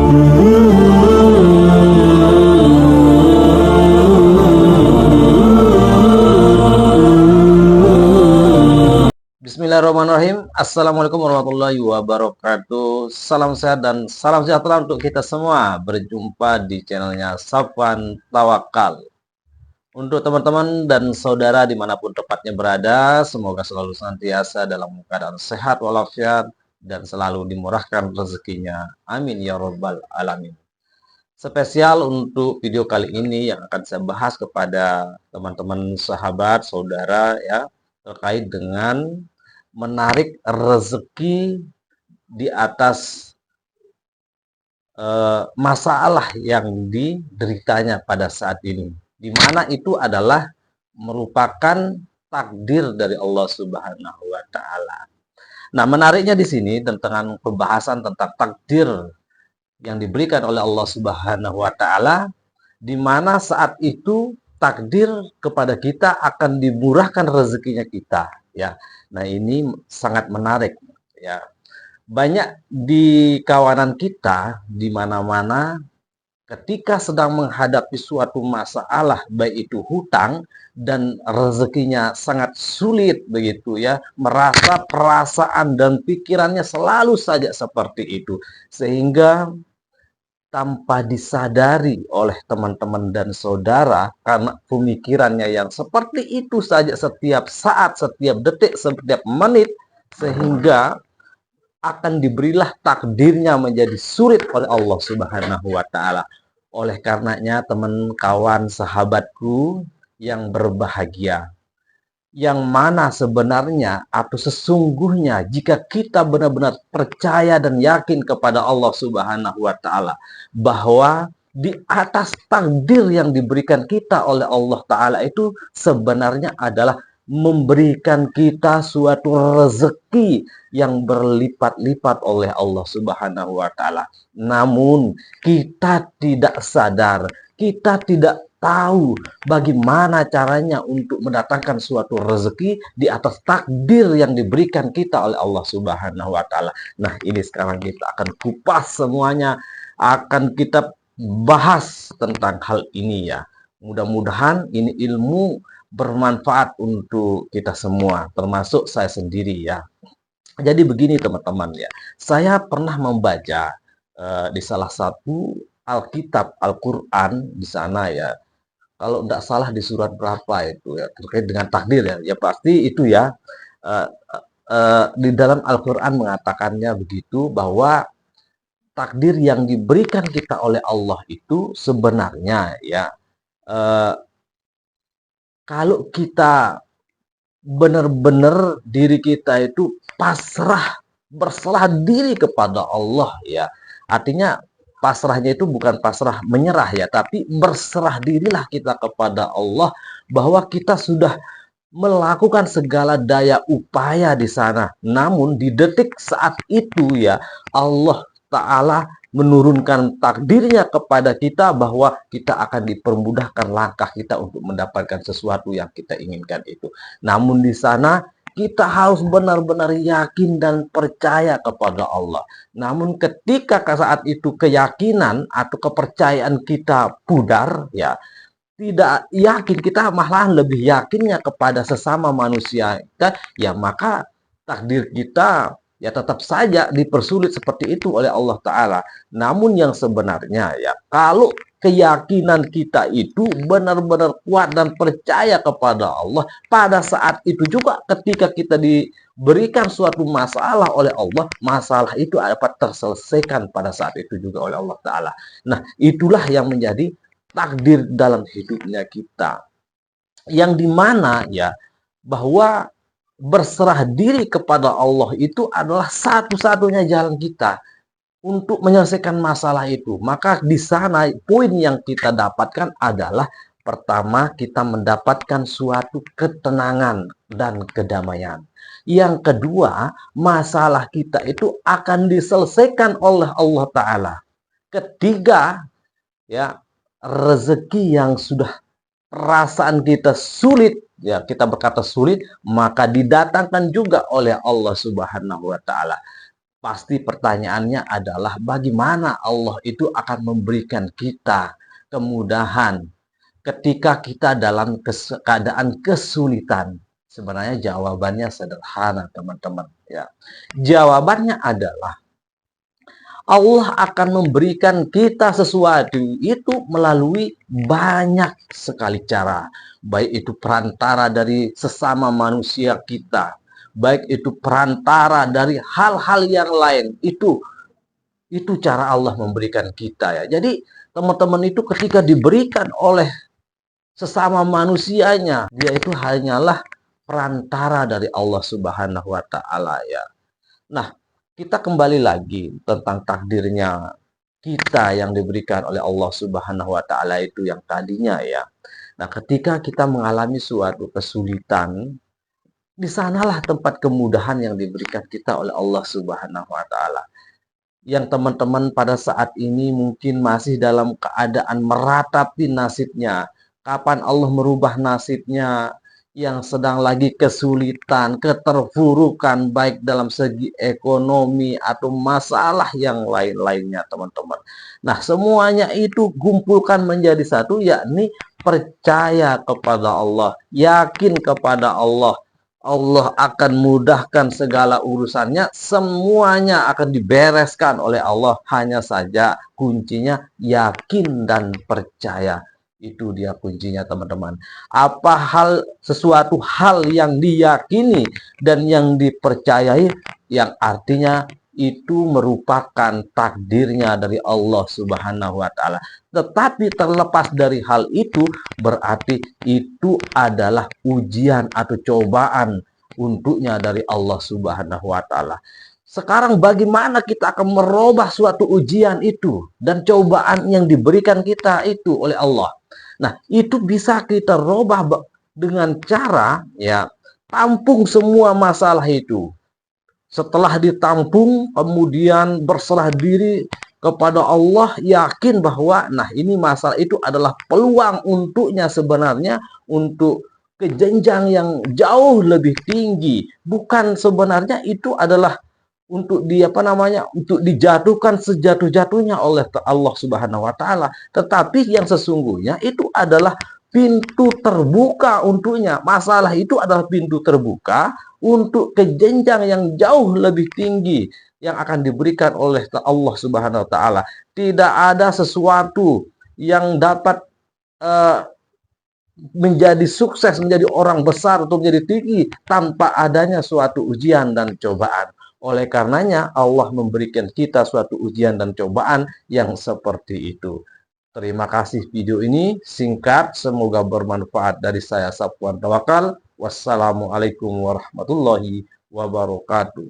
Bismillahirrahmanirrahim. Assalamualaikum warahmatullahi wabarakatuh. Salam sehat dan salam sejahtera untuk kita semua. Berjumpa di channelnya Safwan Tawakal. Untuk teman-teman dan saudara dimanapun tepatnya berada, semoga selalu senantiasa dalam keadaan sehat walafiat dan selalu dimurahkan rezekinya. Amin ya robbal alamin. Spesial untuk video kali ini yang akan saya bahas kepada teman-teman, sahabat, saudara ya, terkait dengan menarik rezeki di atas masalah yang dideritanya pada saat ini, di mana itu adalah merupakan takdir dari Allah Subhanahu wa Ta'ala. Nah, menariknya di sini tentang pembahasan tentang takdir yang diberikan oleh Allah Subhanahu wa Ta'ala, di mana saat itu takdir kepada kita akan dimurahkan rezekinya kita ya. Nah, ini sangat menarik ya. Banyak di kawanan kita di mana-mana ketika sedang menghadapi suatu masalah, baik itu hutang dan rezekinya sangat sulit begitu ya, merasa perasaan dan pikirannya selalu saja seperti itu, sehingga tanpa disadari oleh teman-teman dan saudara karena pemikirannya yang seperti itu saja setiap saat, setiap detik, setiap menit, sehingga akan diberilah takdirnya menjadi sulit oleh Allah Subhanahu wa Ta'ala. Oleh karenanya, teman, kawan, sahabatku yang berbahagia, yang mana sebenarnya atau sesungguhnya jika kita benar-benar percaya dan yakin kepada Allah Subhanahu wa Ta'ala bahwa di atas takdir yang diberikan kita oleh Allah Ta'ala itu sebenarnya adalah memberikan kita suatu rezeki yang berlipat-lipat oleh Allah Subhanahu wa Ta'ala. Namun kita tidak sadar, kita tidak tahu bagaimana caranya untuk mendatangkan suatu rezeki di atas takdir yang diberikan kita oleh Allah Subhanahu wa Ta'ala. Nah, ini sekarang kita akan kupas semuanya, akan kita bahas tentang hal ini ya. Mudah-mudahan ini ilmu bermanfaat untuk kita semua, termasuk saya sendiri ya. Jadi begini teman-teman ya, saya pernah membaca di salah satu Alkitab, Al-Quran di sana ya, kalau tidak salah di surat berapa itu ya, terkait dengan takdir ya, ya pasti itu ya, di dalam Al-Quran mengatakannya begitu, bahwa takdir yang diberikan kita oleh Allah itu sebenarnya ya, kalau kita benar-benar diri kita itu pasrah, berserah diri kepada Allah ya. Artinya pasrahnya itu bukan pasrah menyerah ya, tapi berserah dirilah kita kepada Allah, bahwa kita sudah melakukan segala daya upaya di sana. Namun di detik saat itu ya, Allah Ta'ala menurunkan takdirnya kepada kita bahwa kita akan dipermudahkan langkah kita untuk mendapatkan sesuatu yang kita inginkan itu. Namun di sana kita harus benar-benar yakin dan percaya kepada Allah. Namun ketika saat itu keyakinan atau kepercayaan kita pudar ya, tidak yakin, kita malah lebih yakinnya kepada sesama manusia kita, ya maka takdir kita ya tetap saja dipersulit seperti itu oleh Allah Ta'ala. Namun yang sebenarnya ya, kalau keyakinan kita itu benar-benar kuat dan percaya kepada Allah, pada saat itu juga ketika kita diberikan suatu masalah oleh Allah, masalah itu dapat terselesaikan pada saat itu juga oleh Allah Ta'ala. Nah, itulah yang menjadi takdir dalam hidupnya kita, yang dimana ya, bahwa berserah diri kepada Allah itu adalah satu-satunya jalan kita untuk menyelesaikan masalah itu. Maka di sana poin yang kita dapatkan adalah, pertama, kita mendapatkan suatu ketenangan dan kedamaian. Yang kedua, masalah kita itu akan diselesaikan oleh Allah Ta'ala. Ketiga, ya, rezeki yang sudah perasaan kita sulit, ya kita berkata sulit, maka didatangkan juga oleh Allah Subhanahu wa Ta'ala. Pasti pertanyaannya adalah bagaimana Allah itu akan memberikan kita kemudahan ketika kita dalam keadaan kesulitan. Sebenarnya jawabannya sederhana, teman-teman, ya. Jawabannya adalah Allah akan memberikan kita sesuatu itu melalui banyak sekali cara. Baik itu perantara dari sesama manusia kita, baik itu perantara dari hal-hal yang lain. Itu cara Allah memberikan kita, ya. Jadi teman-teman itu ketika diberikan oleh sesama manusianya, dia itu hanyalah perantara dari Allah Subhanahu wa taala, ya. Nah, kita kembali lagi tentang takdirnya kita yang diberikan oleh Allah Subhanahu wa taala itu yang tadinya, ya. Nah, ketika kita mengalami suatu kesulitan, di sanalah tempat kemudahan yang diberikan kita oleh Allah Subhanahu wa taala. Yang teman-teman pada saat ini mungkin masih dalam keadaan meratapi nasibnya. Kapan Allah merubah nasibnya, yang sedang lagi kesulitan, keterpurukan baik dalam segi ekonomi atau masalah yang lain-lainnya, teman-teman. Nah, semuanya itu kumpulkan menjadi satu, yakni percaya kepada Allah, yakin kepada Allah. Allah akan mudahkan segala urusannya, semuanya akan dibereskan oleh Allah. Hanya saja kuncinya yakin dan percaya. Itu dia kuncinya, teman-teman. Sesuatu hal yang diyakini dan yang dipercayai, yang artinya itu merupakan takdirnya dari Allah Subhanahu wa taala. Tetapi terlepas dari hal itu, berarti itu adalah ujian atau cobaan untuknya dari Allah Subhanahu wa taala. Sekarang bagaimana kita akan merubah suatu ujian itu dan cobaan yang diberikan kita itu oleh Allah? Nah, itu bisa kita rubah dengan cara, ya, tampung semua masalah itu. Setelah ditampung, kemudian berserah diri kepada Allah, yakin bahwa nah ini masalah itu adalah peluang untuknya sebenarnya untuk ke jenjang yang jauh lebih tinggi. Bukan sebenarnya itu adalah untuk untuk dijatuhkan sejatuh-jatuhnya oleh Allah Subhanahu wa taala, tetapi yang sesungguhnya itu adalah pintu terbuka untuknya. Masalah itu adalah pintu terbuka untuk ke jenjang yang jauh lebih tinggi yang akan diberikan oleh Allah Subhanahu wa taala. Tidak ada sesuatu yang dapat menjadi sukses, menjadi orang besar atau menjadi tinggi tanpa adanya suatu ujian dan cobaan. Oleh karenanya Allah memberikan kita suatu ujian dan cobaan yang seperti itu. Terima kasih, video ini singkat, semoga bermanfaat. Dari saya Safwan Tawakal. Wassalamualaikum warahmatullahi wabarakatuh.